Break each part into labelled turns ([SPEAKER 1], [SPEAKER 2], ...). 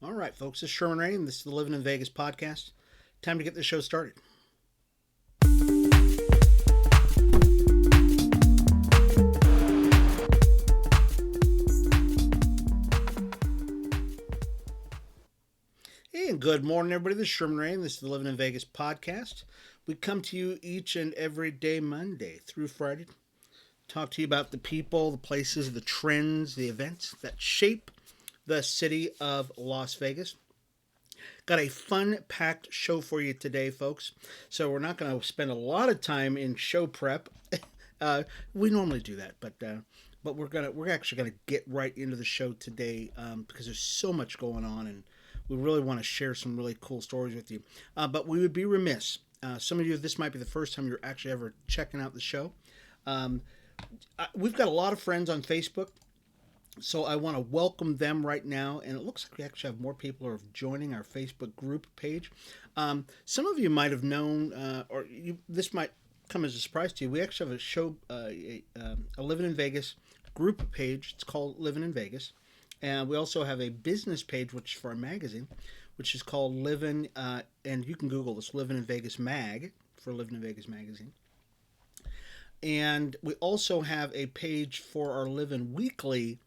[SPEAKER 1] All right, folks, this is Sherman Ray, and this is the Livin in Vegas podcast. Time to get this show started. Hey, and good morning, everybody. This is Sherman Ray, and this is the Livin in Vegas podcast. We come to you each and every day, Monday through Friday, talk to you about the people, the places, the trends, the events that shape the city of Las Vegas. Got a fun-packed show for you today, folks. So we're not going to spend a lot of time in show prep. We normally do that, but we're actually gonna get right into the show today because there's so much going on, and we really want to share some really cool stories with you. But we would be remiss. Some of you, this might be the first time you're actually ever checking out the show. We've got a lot of friends on Facebook. So I want to welcome them right now, and it looks like we actually have more people who are joining our Facebook group page. Some of you might have known, this might come as a surprise to you. We actually have a show, a Livin in Vegas group page. It's called Livin in Vegas, and we also have a business page, which is for our magazine, which is called Livin, and you can Google this, Livin in Vegas Mag for Livin in Vegas magazine. And we also have a page for our Livin Weekly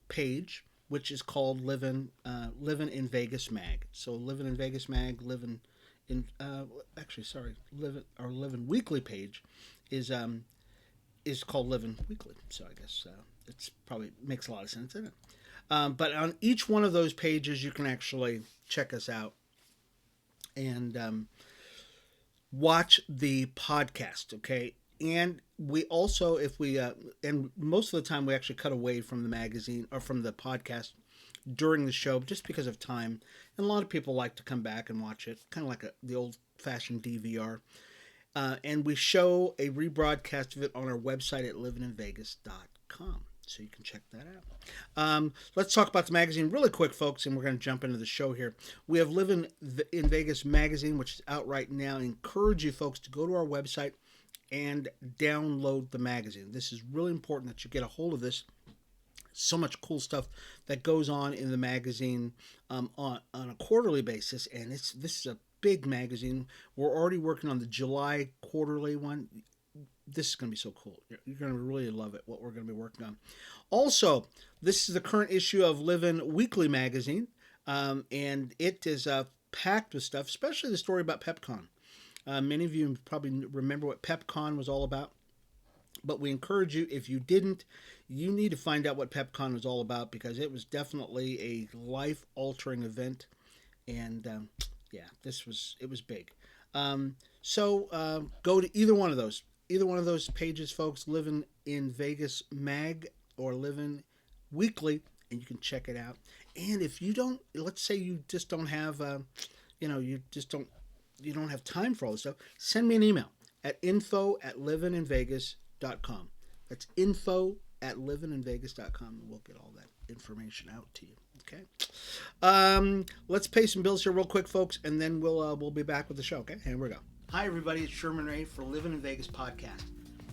[SPEAKER 1] page, which is called Livin in Vegas Mag. So Livin in Vegas Mag, Livin our Livin Weekly page is called Livin Weekly. So I guess it's probably makes a lot of sense, doesn't it? But on each one of those pages, you can actually check us out and watch the podcast. Okay. And we also, and most of the time we actually cut away from the magazine or from the podcast during the show just because of time. And a lot of people like to come back and watch it, kind of like the old-fashioned DVR. And we show a rebroadcast of it on our website at livininvegas.com. So you can check that out. Let's talk about the magazine really quick, folks, and we're going to jump into the show here. We have Livin in Vegas magazine, which is out right now. I encourage you folks to go to our website and download the magazine. This is really important that you get a hold of this. So much cool stuff that goes on in the magazine on a quarterly basis, and this is a big magazine. We're already working on the July quarterly one. This is going to be so cool. You're going to really love it, what we're going to be working on. Also, this is the current issue of Livin Weekly magazine, and it is packed with stuff, especially the story about PepCon. Many of you probably remember what PepCon was all about, but we encourage you, if you didn't, you need to find out what PepCon was all about because it was definitely a life-altering event, and it was big. So go to either one of those pages, folks, Livin in Vegas Mag or Livin Weekly, and you can check it out. And if you don't, let's say you just don't have, you don't have time for all this stuff, send me an email at info@livininvegas.com. That's info@livininvegas.com, and we'll get all that information out to you. Okay. Let's pay some bills here real quick, folks, and then we'll be back with the show. Okay, here we go. Hi, everybody. It's Sherman Ray for Livin in Vegas podcast.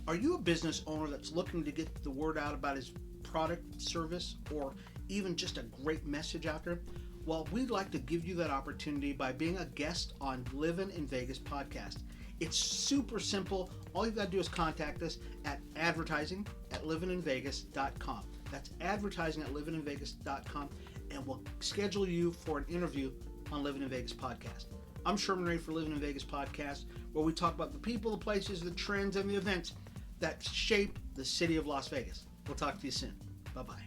[SPEAKER 1] Are you a business owner that's looking to get the word out about his product, service, or even just a great message out there? Well, we'd like to give you that opportunity by being a guest on Livin in Vegas podcast. It's super simple. All you've got to do is contact us at advertising@livininvegas.com. That's advertising@livininvegas.com, and we'll schedule you for an interview on Livin in Vegas podcast. I'm Sherman Ray for Livin in Vegas podcast, where we talk about the people, the places, the trends, and the events that shape the city of Las Vegas. We'll talk to you soon. Bye-bye.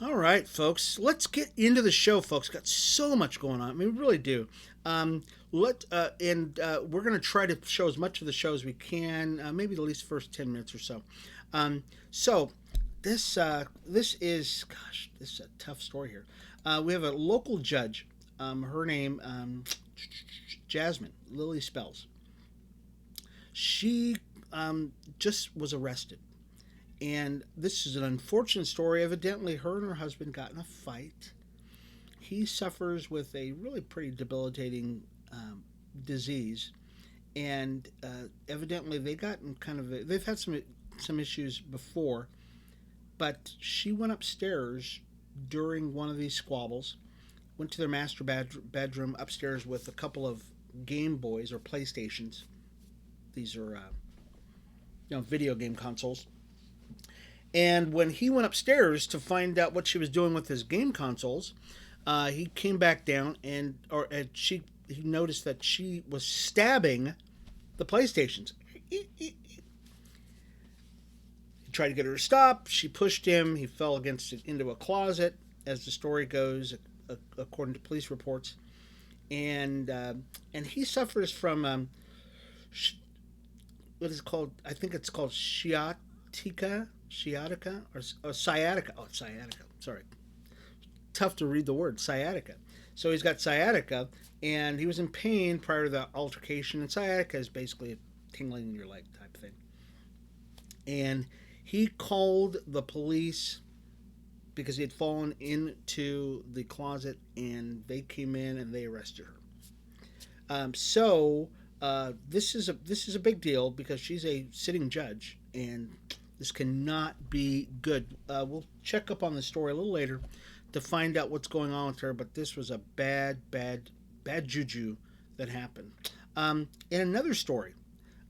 [SPEAKER 1] All right, folks, let's get into the show, folks. Got so much going on. I mean, we really do. We're going to try to show as much of the show as we can, maybe at least the first 10 minutes or so. This is a tough story here. We have a local judge. Her name, Jasmine Lily Spells. She just was arrested. And this is an unfortunate story. Evidently, her and her husband got in a fight. He suffers with a really pretty debilitating disease, and evidently they've had some issues before, But she went upstairs during one of these squabbles, went to their master bedroom upstairs with a couple of Game Boys or PlayStations. These are, video game consoles. And when he went upstairs to find out what she was doing with his game consoles, he came back down he noticed that she was stabbing the PlayStations. He tried to get her to stop. She pushed him. He fell into a closet, as the story goes, according to police reports. And he suffers from what is it called? I think it's called sciatica or sciatica. Oh, sciatica. Sorry, tough to read the word sciatica. So he's got sciatica, and he was in pain prior to the altercation. And sciatica is basically a tingling in your leg type thing. And he called the police because he had fallen into the closet, and they came in and they arrested her. This is a big deal because she's a sitting judge, and this cannot be good. We'll check up on the story a little later to find out what's going on with her, but this was a bad juju that happened. In another story,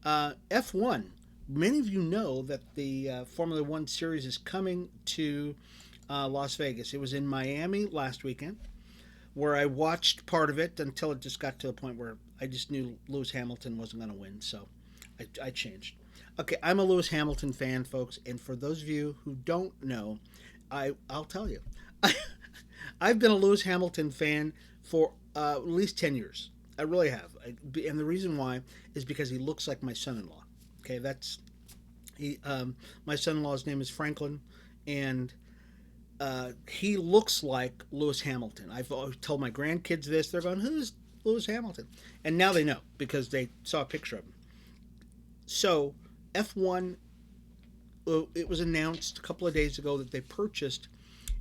[SPEAKER 1] F1. Many of you know that the Formula One series is coming to Las Vegas. It was in Miami last weekend, where I watched part of it until it just got to a point where I just knew Lewis Hamilton wasn't going to win, so I changed. Okay, I'm a Lewis Hamilton fan, folks, and for those of you who don't know, I'll tell you. I've been a Lewis Hamilton fan for at least 10 years. I really have. And the reason why is because he looks like my son-in-law. Okay, my son-in-law's name is Franklin, and he looks like Lewis Hamilton. I've always told my grandkids this. They're going, who's Lewis Hamilton? And now they know because they saw a picture of him. So F1, it was announced a couple of days ago that they purchased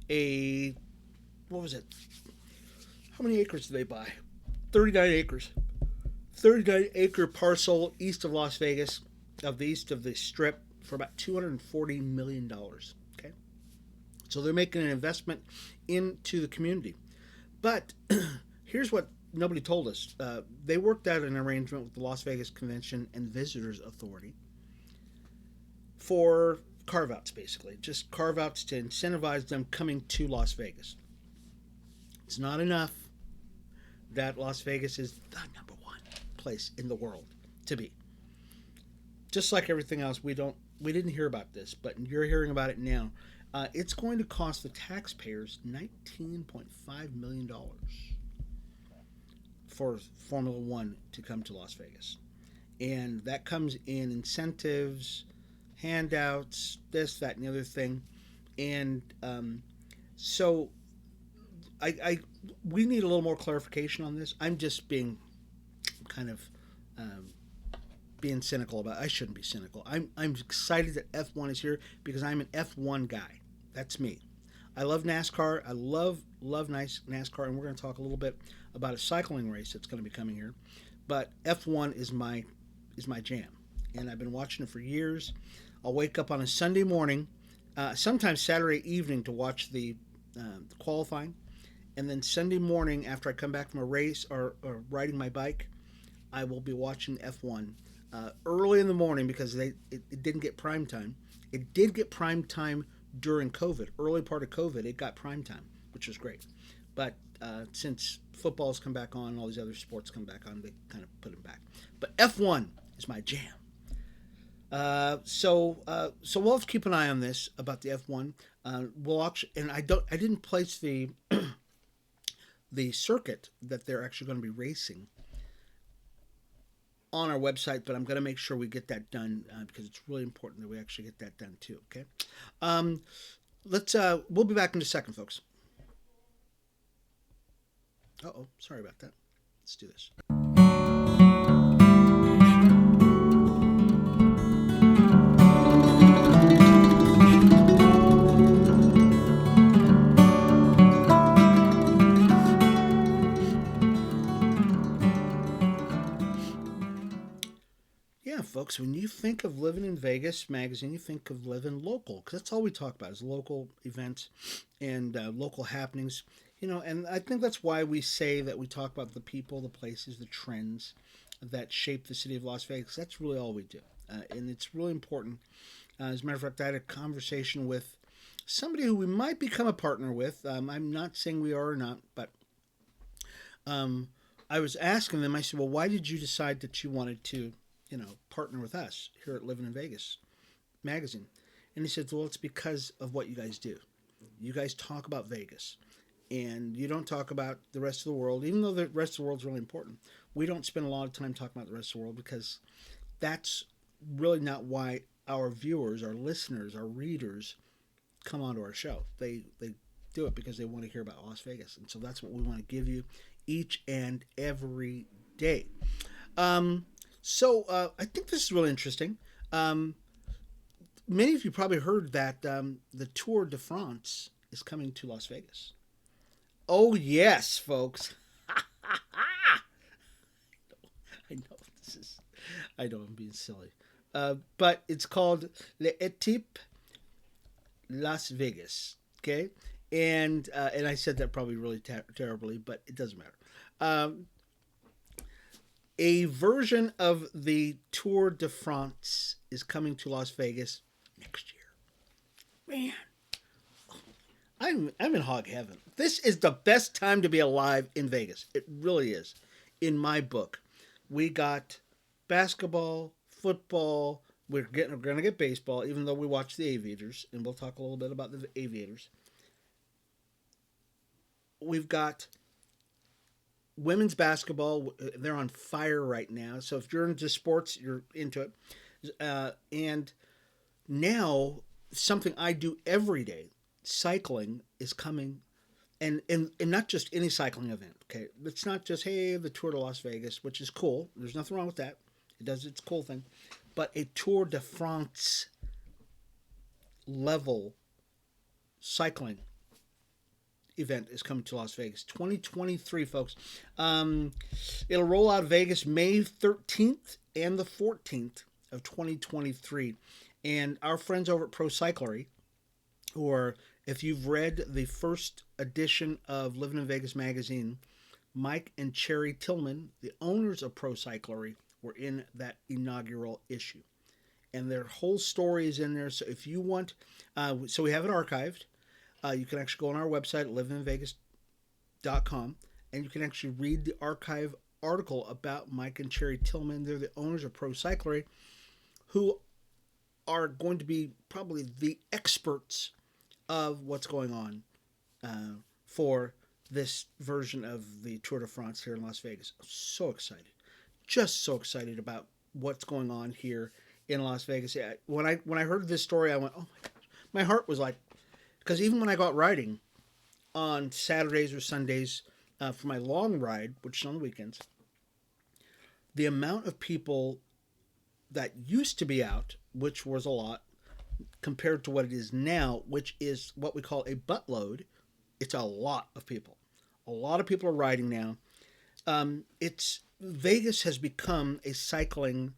[SPEAKER 1] what was it? How many acres did they buy? 39 acres. 39-acre parcel east of Las Vegas, east of the Strip, for about $240 million. Okay? So they're making an investment into the community. But here's what nobody told us. They worked out an arrangement with the Las Vegas Convention and Visitors Authority for carve-outs, basically. Just carve-outs to incentivize them coming to Las Vegas. It's not enough that Las Vegas is the number one place in the world to be. Just like everything else, we didn't hear about this, but you're hearing about it now. It's going to cost the taxpayers $19.5 million for Formula One to come to Las Vegas. And that comes in incentives, handouts, this, that, and the other thing. And so we need a little more clarification on this. I'm just being kind of being cynical about it. I shouldn't be cynical. I'm excited that F1 is here because I'm an F1 guy. That's me. I love NASCAR. I love nice NASCAR, and we're going to talk a little bit about a cycling race that's going to be coming here. But F1 is my jam, and I've been watching it for years. I'll wake up on a Sunday morning, sometimes Saturday evening, to watch the qualifying, and then Sunday morning after I come back from a race or riding my bike, I will be watching F1 early in the morning because it didn't get prime time. It did get prime time during COVID. Early part of COVID, it got prime time, which was great. But since football's come back on, all these other sports come back on, they kind of put them back. But F1 is my jam. So we'll have to keep an eye on this about the F1. I didn't place the the circuit that they're actually going to be racing on our website, but I'm going to make sure we get that done because it's really important that we actually get that done too. Okay, we'll be back in a second, folks. Sorry about that. Let's do this. Yeah, folks, when you think of Living in Vegas magazine, you think of living local because that's all we talk about is local events and local happenings. You know, and I think that's why we say that we talk about the people, the places, the trends that shape the city of Las Vegas. That's really all we do. And it's really important. As a matter of fact, I had a conversation with somebody who we might become a partner with. I'm not saying we are or not, but um, I was asking them, I said, well, why did you decide that you wanted to, partner with us here at Living in Vegas magazine? And he said, well, it's because of what you guys do. You guys talk about Vegas and you don't talk about the rest of the world, even though the rest of the world is really important. We don't spend a lot of time talking about the rest of the world because that's really not why our viewers, our listeners, our readers come onto our show. They do it because they want to hear about Las Vegas, and so that's what we want to give you each and every day. I think this is really interesting. Many of you probably heard that the Tour de France is coming to Las Vegas. Oh yes, folks. I know this is. I know I'm being silly, but it's called L'Équipe Las Vegas. Okay, and I said that probably really terribly, but it doesn't matter. Um, a version of the Tour de France is coming to Las Vegas next year. Man, I'm in hog heaven. This is the best time to be alive in Vegas. It really is. In my book, we got basketball, football. We're going to get baseball, even though we watch the Aviators, and we'll talk a little bit about the Aviators. We've got women's basketball. They're on fire right now. So if you're into sports, you're into it. And now something I do every day, cycling, is coming. And not just any cycling event. Okay, it's not just the Tour de Las Vegas, which is cool. There's nothing wrong with that. It does its cool thing, but a Tour de France level cycling event is coming to Las Vegas, 2023, folks. It'll roll out of Vegas May 13th and the 14th of 2023, and our friends over at Pro Cyclery, who are, if you've read the first edition of Livin in Vegas magazine, Mike and Cherry Tillman, the owners of Pro Cyclery, were in that inaugural issue. And their whole story is in there. So if you want, so we have it archived. You can actually go on our website, livinvegas.com, and you can actually read the archive article about Mike and Cherry Tillman. They're the owners of Pro Cyclery, who are going to be probably the experts of what's going on for this version of the Tour de France here in Las Vegas. I'm so excited. Just so excited about what's going on here in Las Vegas. Yeah, when I heard this story, I went, oh my gosh. My heart was like, because even when I go out riding on Saturdays or Sundays for my long ride, which is on the weekends, the amount of people that used to be out, which was a lot, compared to what it is now, which is what we call a buttload, it's a lot of people. A lot of people are riding now. Vegas has become a cycling,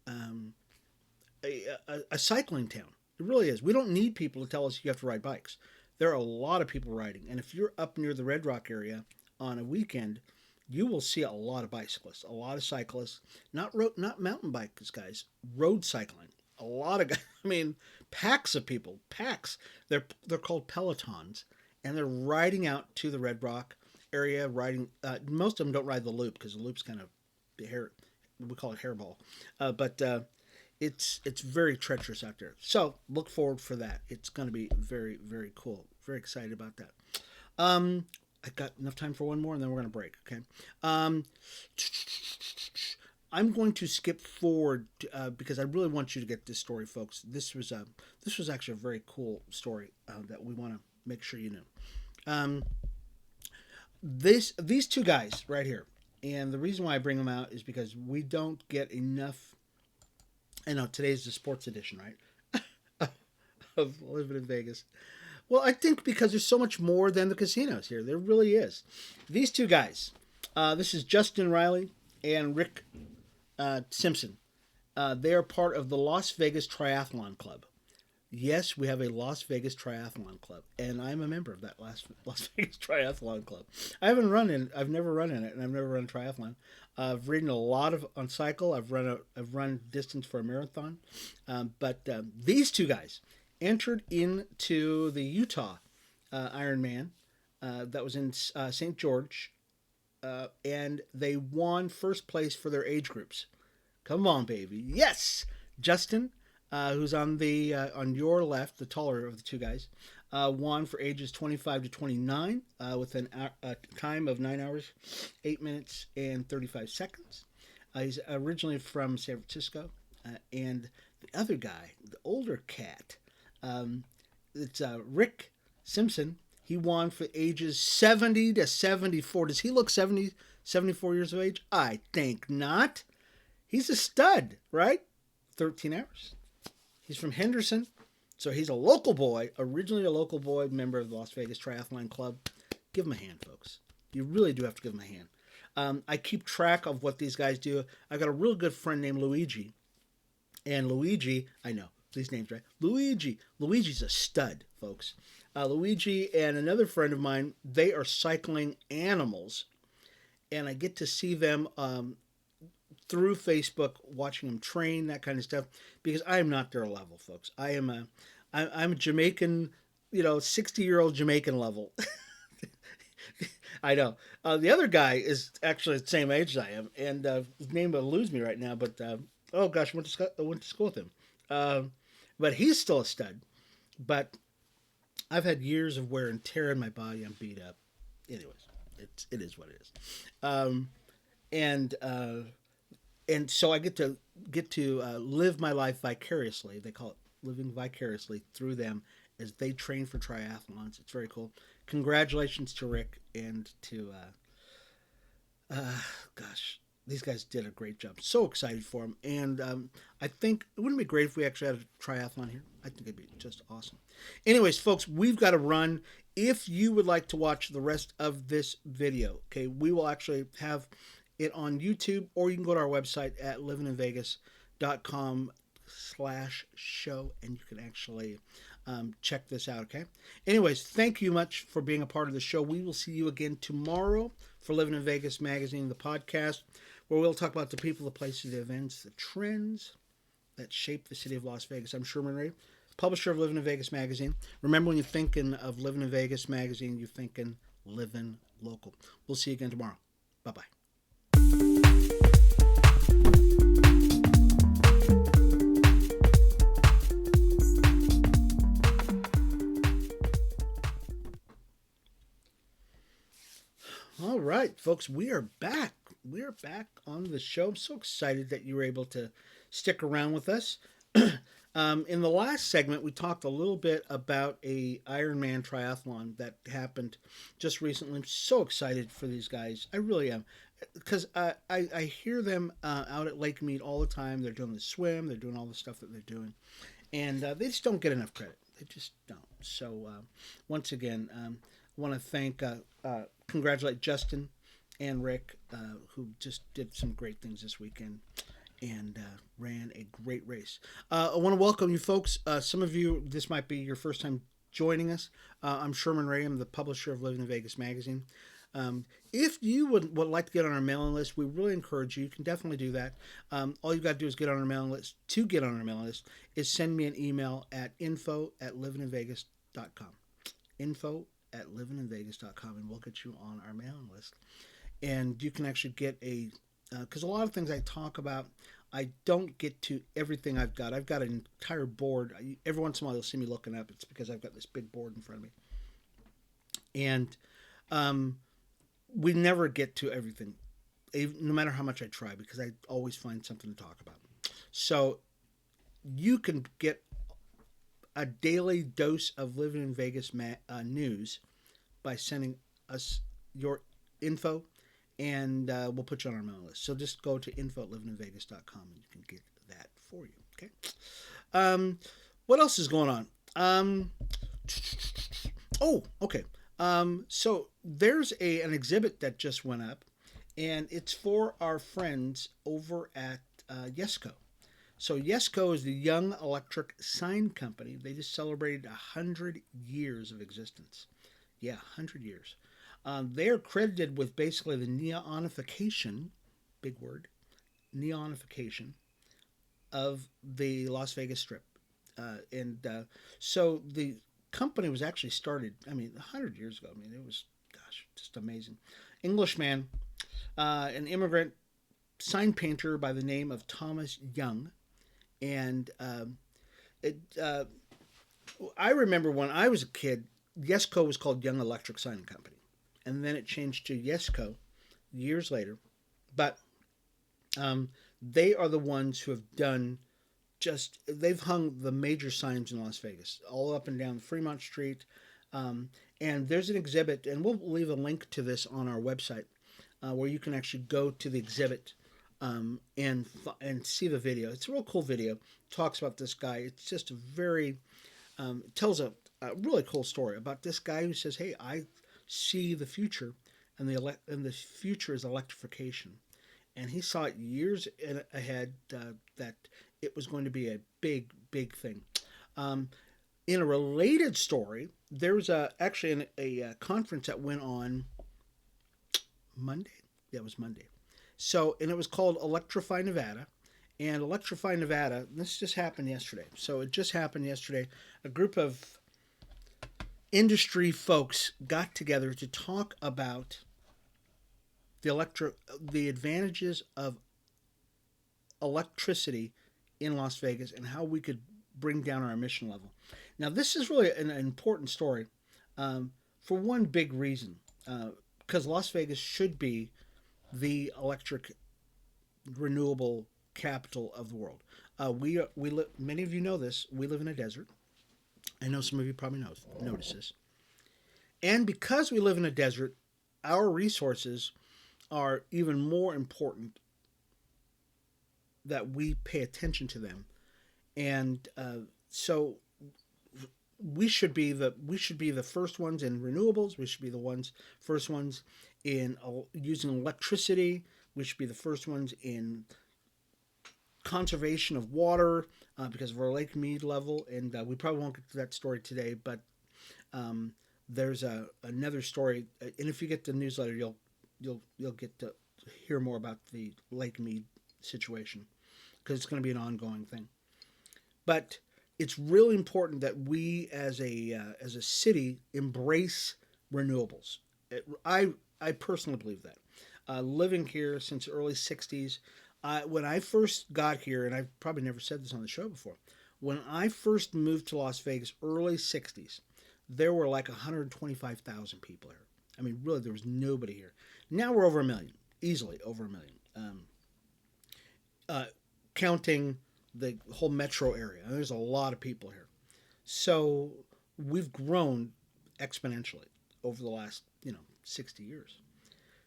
[SPEAKER 1] a cycling town. It really is. We don't need people to tell us you have to ride bikes. There are a lot of people riding, and if you're up near the Red Rock area on a weekend, you will see a lot of bicyclists, a lot of cyclists, not mountain bikes, guys, road cycling. A lot of guys, I mean, packs of people, packs. They're called pelotons, and they're riding out to the Red Rock area. Riding, most of them don't ride the loop because the loop's kind of we call it hairball, but it's very treacherous out there. So look forward for that. It's going to be very, very cool. Very excited about that. I've got enough time for one more, and then we're going to break. Okay. I'm going to skip forward because I really want you to get this story, folks. This was actually a very cool story that we want to make sure you know. These two guys right here, and the reason why I bring them out is because we don't get enough. I know today's the sports edition, right? Of Living in Vegas. Well, I think because there's so much more than the casinos here. There really is. These two guys. This is Justin Riley and Rick Simpson. They are part of the Las Vegas Triathlon Club. Yes, we have a Las Vegas Triathlon Club, and I'm a member of that Las Vegas Triathlon Club. I've never run in it, and I've never run a triathlon. I've ridden a lot on cycle. I've run distance for a marathon, but these two guys entered into the Utah Ironman that was in St. George, and they won first place for their age groups. Come on, baby! Yes, Justin, who's on your left, the taller of the two guys, won for ages 25 to 29 with a time of 9 hours, 8 minutes, and 35 seconds. He's originally from San Francisco, and the other guy, the older cat, it's Rick Simpson. He won for ages 70 to 74. Does he look 70, 74 years of age? I think not. He's a stud, right? 13 hours. He's from Henderson, so he's a local boy, originally a local boy, member of the Las Vegas Triathlon Club. Give him a hand, folks. You really do have to give him a hand. I keep track of what these guys do. I've got a real good friend named Luigi. And Luigi, I know, these names, right? Luigi's a stud, folks. Luigi and another friend of mine, they are cycling animals. And I get to see them through Facebook, watching them train, that kind of stuff, because I am not their level, folks. I'm a Jamaican, 60-year-old Jamaican level. I know. The other guy is actually the same age as I am, and his name eludes me right now, but, oh gosh, I went to school with him. But he's still a stud. But I've had years of wear and tear in my body. I'm beat up. Anyways, it is what it is. And so I get to live my life vicariously. They call it living vicariously through them as they train for triathlons. It's very cool. Congratulations to Rick and to, gosh, these guys did a great job. So excited for them. And I think it wouldn't be great if we actually had a triathlon here. I think it'd be just awesome. Anyways, folks, we've got to run. If you would like to watch the rest of this video, okay, we will actually have it on YouTube, or you can go to our website at livininvegas.com/show, and you can actually check this out, okay? Anyways, thank you much for being a part of the show. We will see you again tomorrow for Livin in Vegas Magazine, the podcast, where we'll talk about the people, the places, the events, the trends that shape the city of Las Vegas. I'm Sherman Ray, publisher of Livin in Vegas Magazine. Remember, when you're thinking of Livin in Vegas Magazine, you're thinking Livin' Local. We'll see you again tomorrow. Bye-bye. All right, folks, we are back. We are back on the show. I'm so excited that you were able to stick around with us. In the last segment, we talked a little bit about a Ironman triathlon that happened just recently. I'm so excited for these guys. I really am. Because I hear them out at Lake Mead all the time. They're doing the swim. They're doing all the stuff that they're doing. And they just don't get enough credit. They just don't. So once again, I want to congratulate Justin and Rick, who just did some great things this weekend and ran a great race. I want to welcome you folks. Some of you, this might be your first time joining us. I'm Sherman Ray. I'm the publisher of Livin in Vegas Magazine. If you would like to get on our mailing list, we really encourage you. You can definitely do that. All you've got to do is get on our mailing list. To get on our mailing list is send me an email at info@livininvegas.com. info@livininvegas.com, and we'll get you on our mailing list. And you can actually get because a lot of things I talk about, I don't get to everything I've got. I've got an entire board. Every once in a while you'll see me looking up. It's because I've got this big board in front of me. And we never get to everything, no matter how much I try, because I always find something to talk about. So you can get a daily dose of Livin in Vegas news by sending us your info, and we'll put you on our mailing list. So just go to info@livininvegas.com and you can get that for you. Okay. What else is going on? Okay. So there's an exhibit that just went up, and it's for our friends over at Yesco. So Yesco is the Young Electric Sign Company. They just celebrated 100 years of existence. Yeah, 100 years. They are credited with basically the neonification, big word, neonification of the Las Vegas Strip. And so the company was actually started, I mean, 100 years ago. I mean, it was, gosh, just amazing. Englishman, an immigrant sign painter by the name of Thomas Young. And it, I remember when I was a kid, Yesco was called Young Electric Sign Company. And then it changed to Yesco years later. But they are the ones who have done they've hung the major signs in Las Vegas, all up and down Fremont Street. And there's an exhibit, and we'll leave a link to this on our website, where you can actually go to the exhibit and see the video. It's a real cool video. It talks about this guy. It's just a very tells a really cool story about this guy who says, "Hey, I see the future, and the future is electrification." And he saw it years ahead that it was going to be a big, big thing. In a related story, there was actually a conference that went on Monday. Yeah, it was Monday. So, and it was called Electrify Nevada. And Electrify Nevada, this just happened yesterday. So it just happened yesterday. A group of industry folks got together to talk about the advantages of electricity in Las Vegas and how we could bring down our emission level. Now, this is really an important story for one big reason, because Las Vegas should be the electric renewable capital of the world. Many of you know this. We live in a desert. I know some of you probably notice this. And because we live in a desert, our resources are even more important that we pay attention to them. And so we should be the first ones in renewables. We should be the first ones in using electricity. We should be the first ones in conservation of water because of our Lake Mead level. And we probably won't get to that story today, but there's another story. And if you get the newsletter, you'll get to hear more about the Lake Mead situation because it's going to be an ongoing thing. But it's really important that we as a city embrace renewables. I personally believe that. Living here since the early 60s, when I first got here, and I've probably never said this on the show before, when I first moved to Las Vegas, early 60s, there were like 125,000 people here. I mean, really, there was nobody here. Now we're over 1 million, easily over 1 million, counting the whole metro area. And there's a lot of people here. So we've grown exponentially over the last, 60 years.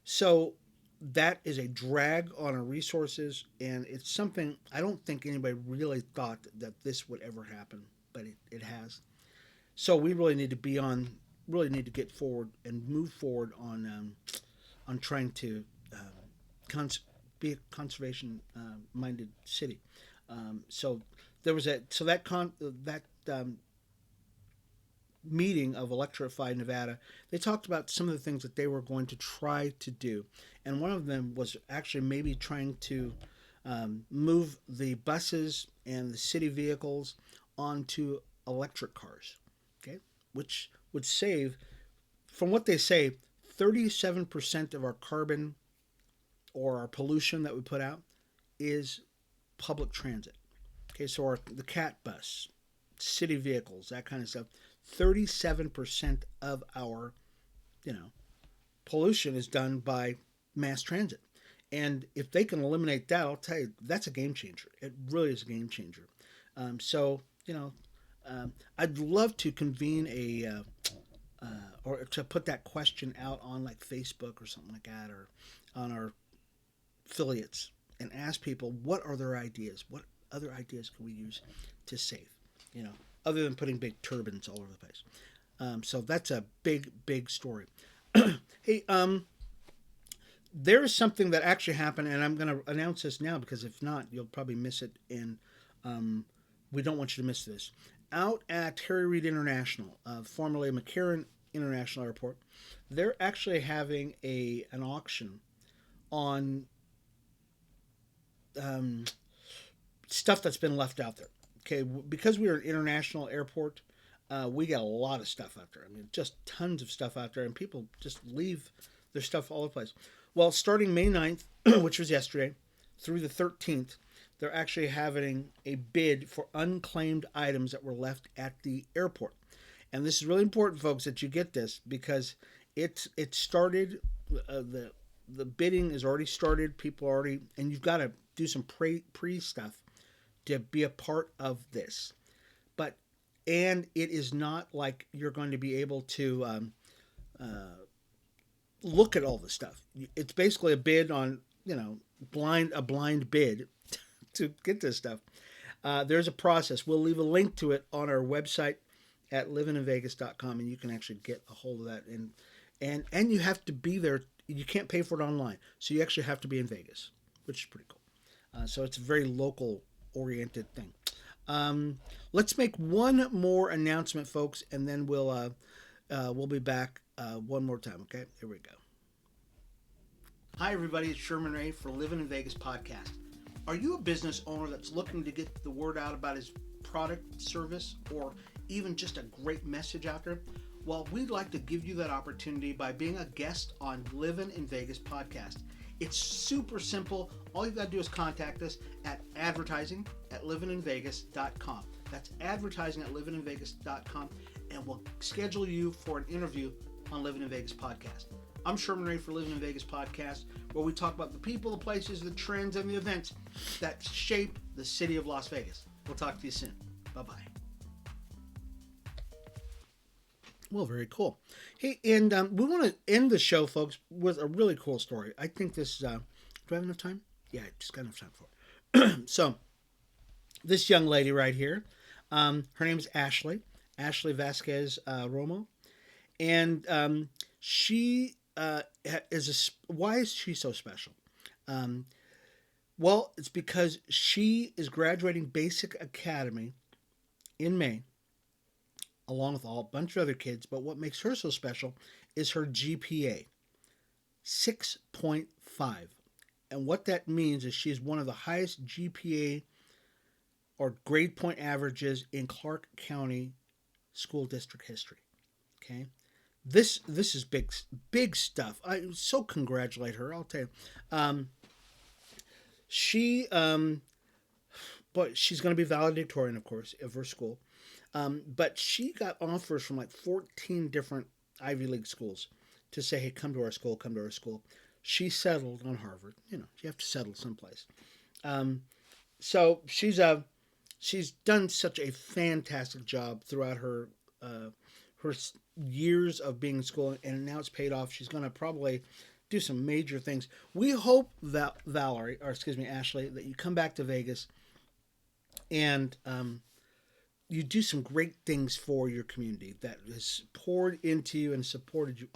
[SPEAKER 1] So that is a drag on our resources, and it's something I don't think anybody really thought that this would ever happen, but it has. So we really need to get forward and move forward on trying to be a conservation minded city. So there was that meeting of Electrify Nevada. They talked about some of the things that they were going to try to do, and one of them was actually maybe trying to move the buses and the city vehicles onto electric cars. Okay, which would save, from what they say, 37% of our carbon or our pollution that we put out is public transit. Okay, so the cat bus, city vehicles, that kind of stuff, 37% of our, pollution is done by mass transit. And if they can eliminate that, I'll tell you, that's a game changer. It really is a game changer. I'd love to convene or to put that question out on like Facebook or something like that, or on our affiliates, and ask people what are their ideas. What other ideas can we use to save? Other than putting big turbines all over the place. So that's a big, big story. Hey, there is something that actually happened, and I'm going to announce this now because if not, you'll probably miss it in We don't want you to miss this. Out at Harry Reid International, formerly McCarran International Airport, they're actually having an auction on um, stuff that's been left out there. Okay, because we are an international airport, we got a lot of stuff out there. I mean, just tons of stuff out there, and people just leave their stuff all over the place. Well, starting May 9th, which was yesterday, through the 13th, they're actually having a bid for unclaimed items that were left at the airport. And this is really important, folks, that you get this because it started. The bidding is already started. People already, and you've got to do some pre stuff to be a part of this. But and it is not like you're going to be able to look at all the stuff. It's basically a bid on a blind bid to get this stuff. There's a process. We'll leave a link to it on our website at livinginvegas.com, and you can actually get a hold of that. And you have to be there. You can't pay for it online, so you actually have to be in Vegas, which is pretty cool. So it's a very local oriented thing. Let's make one more announcement, folks, and then we'll be back one more time. Okay, here we go. Hi, everybody. It's Sherman Ray for Livin in Vegas podcast. Are you a business owner that's looking to get the word out about his product, service, or even just a great message out there? Well, we'd like to give you that opportunity by being a guest on Livin in Vegas podcast. It's super simple. All you've got to do is contact us at advertising@livinginvegas.com. That's advertising@livinginvegas.com, and we'll schedule you for an interview on Livin in Vegas podcast. I'm Sherman Ray for Livin in Vegas podcast, where we talk about the people, the places, the trends, and the events that shape the city of Las Vegas. We'll talk to you soon. Bye-bye. Well, very cool. Hey, and we want to end the show, folks, with a really cool story. I think this, do I have enough time? Yeah, I just got enough time for it. So, this young lady right here, her name is Ashley Vasquez Romo. And she why is she so special? Well, it's because she is graduating Basic Academy in May, along with a bunch of other kids. But what makes her so special is her GPA, 6.5. And what that means is she's one of the highest GPA or grade point averages in Clark County school district history. Okay. This is big stuff. I so congratulate her. I'll tell you. But she's going to be valedictorian, of course, of her school. But she got offers from like 14 different Ivy League schools to say, hey, come to our school, come to our school. She settled on Harvard. You have to settle someplace. So she's done such a fantastic job throughout her years of being in school, and now it's paid off. She's going to probably do some major things. We hope that Ashley, that you come back to Vegas and you do some great things for your community that has poured into you and supported you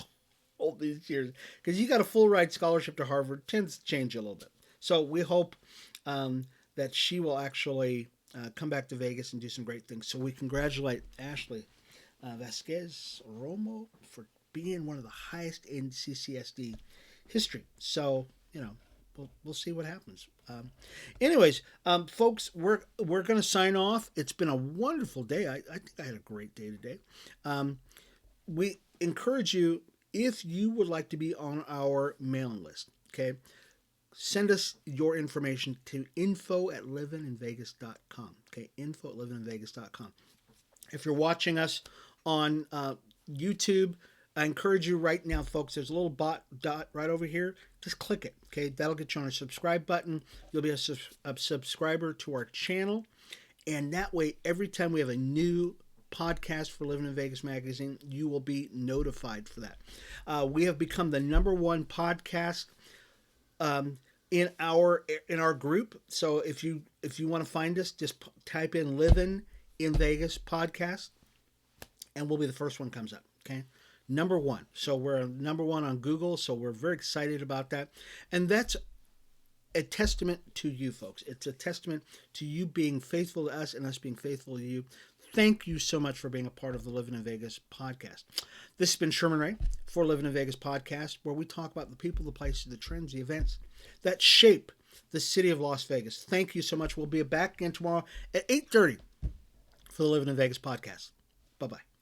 [SPEAKER 1] all these years. Because you got a full ride scholarship to Harvard, tends to change you a little bit. So we hope that she will actually come back to Vegas and do some great things. So we congratulate Ashley Vasquez Romo for being one of the highest in CCSD history. So, we'll see what happens. Anyways, folks, we're going to sign off. It's been a wonderful day. I think I had a great day today. We encourage you, if you would like to be on our mailing list, okay, send us your information to info@livinginvegas.com. Okay, info@livinginvegas.com. If you're watching us on YouTube, I encourage you right now, folks, there's a little dot right over here. Just click it, okay? That'll get you on our subscribe button. You'll be a subscriber to our channel. And that way, every time we have a new podcast for Livin in Vegas magazine, you will be notified for that. We have become the #1 podcast in our group. So if you want to find us, just type in Livin in Vegas podcast, and we'll be the first one comes up. Okay, #1. So we're #1 on Google. So we're very excited about that, and that's a testament to you folks. It's a testament to you being faithful to us and us being faithful to you. Thank you so much for being a part of the Livin in Vegas podcast. This has been Sherman Ray for Livin in Vegas podcast, where we talk about the people, the places, the trends, the events that shape the city of Las Vegas. Thank you so much. We'll be back again tomorrow at 8:30 for the Livin in Vegas podcast. Bye-bye.